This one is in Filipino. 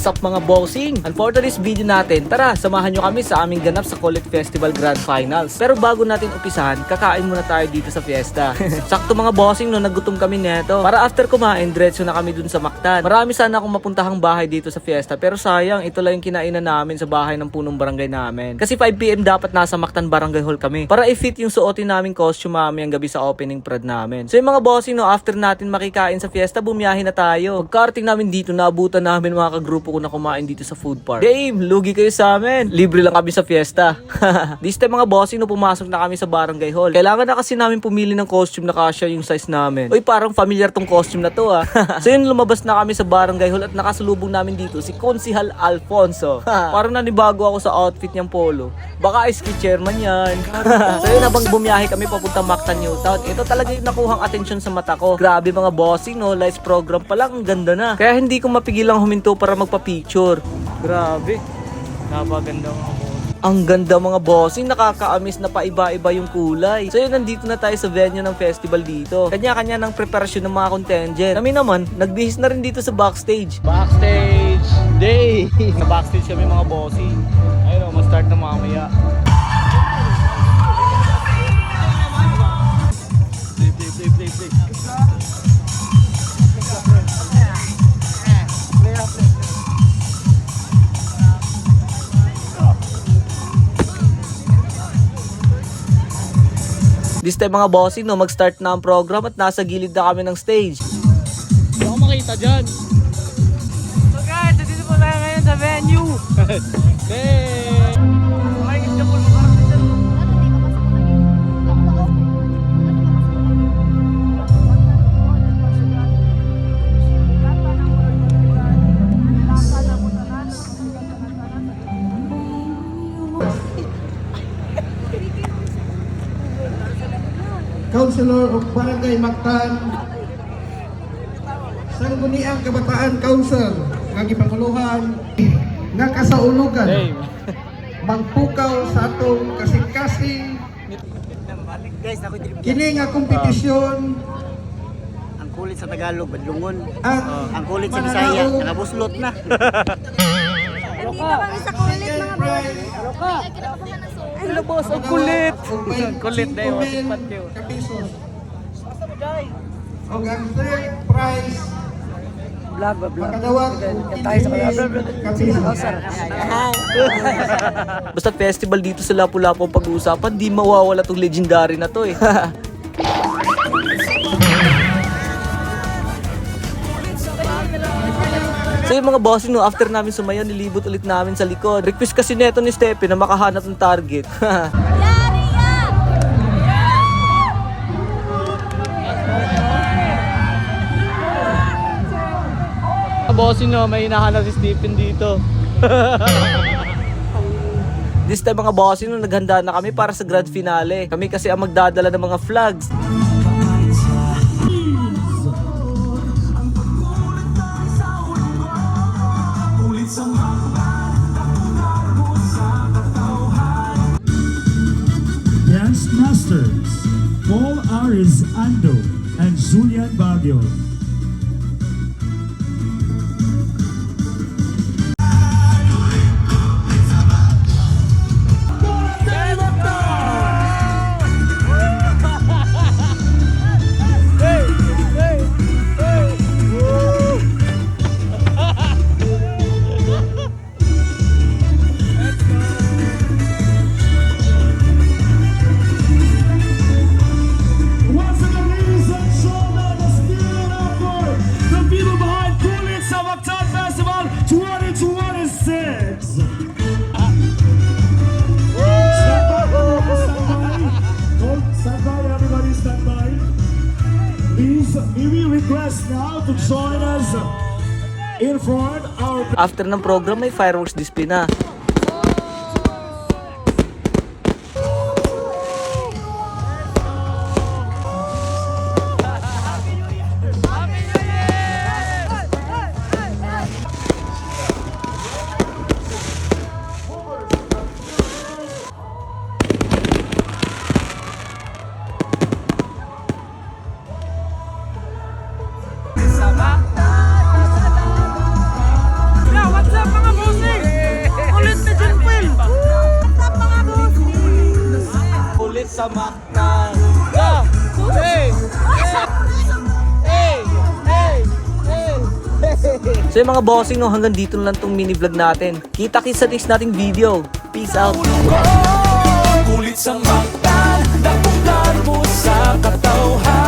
What's up mga bossing? And for today's video natin, tara samahan nyo kami sa aming ganap sa Kulit Festival Grand Finals. Pero bago natin umpisahan, kakain muna tayo dito sa fiesta. Sakto mga bossing no, nagutom kami neto. Para after kumain, diretso na kami dun sa Mactan. Marami sana akong mapuntahang bahay dito sa fiesta, pero sayang, ito lang yung kinainan namin sa bahay ng punong barangay namin. Kasi 5 PM dapat nasa Mactan Barangay Hall kami. Para i-fit yung suotin naming costume mamayang gabi sa opening prad namin. So yung mga bossing no, after natin makikain sa fiesta, bumiyahin na tayo. Pagkarating namin dito, naabutan namin mga kagrupo ko na kumain dito sa food park. Dave, lugi kayo sa amin. Libre lang kami sa fiesta. This time mga bossing no, pumasok na kami sa barangay hall. Kailangan na kasi namin pumili ng costume na kasya yung size namin. Uy, parang familiar tong costume na to ah. So yun, lumabas na kami sa barangay hall at nakasalubong namin dito si Konsihal Alfonso. Parang nanibago ako sa outfit niyang polo. Baka ice cream chairman yan. So yun, habang bumiyahe kami papunta Mactan New Town, ito talaga yung nakuhang atensyon sa mata ko. Grabe mga bossing no, lights program pa lang, ang ganda na. Kaya hindi ko mapigilang huminto para magpa-picture. Grabe. Napaganda mga bossing. Ang ganda mga bossing, nakaka-amaze na paiba-iba yung kulay. So yun, nandito na tayo sa venue ng festival dito. Kanya-kanya ng preparasyon ng mga contingent. Kami naman, nagbihis na rin dito sa backstage. Backstage day! Sa backstage kami mga bossing. Ayun o, ma-start na mamaya. Play. This time mga bossing no, mag-start na ang program at nasa gilid na kami ng stage. Hindi ako makita dyan. So guys, dito po tayo ngayon sa venue. Councilor of Barangay Mactan, Sangguniang Kabataan Council, ng Ipanguluhan, nga kasaulugan, magpukaw sa atong kasing-kasing, kini nga kompetisyon, ang kulit sa Tagalog, badlungon. at Ang kulit sa Bisaya, nakabuslot na. Nandito kami sa kulit mga boy. Hello boss, ang kulit! Kulit na yun, sipat yun. kapisos. O ang third prize, makadawat kapisos. Basta festival dito sa Lapu-Lapu ang pag-uusapan, di mawawala tong legendary na to eh. So yung mga bossing no, after namin sumayaw, nilibot ulit namin sa likod. Request kasi neto ni Stephen na makahanap ng target. Yari yan! Bossing no, may hinahanap si Stephen dito. This time mga bossing no, naghanda na kami para sa grand finale. Kami kasi ang magdadala ng mga flags. Dance Masters, Paul Aris Ando and Julian Baguio. Once again, ladies and gentlemen, let's give it up for the people behind Kulit sa Mactan Festival 2026. Stand by, everybody stand by. Please, we request now to join us in front our After ng program, may fireworks display na. What's up? kulit sa Mactan. Go! Hey! Hey! Hey! Hey! So yung mga bossing, no, hanggang dito na lang tong mini vlog natin. Kita-kits sa next nating video. Peace out! Kulit sa Mactan, napunggan mo sa katauhan.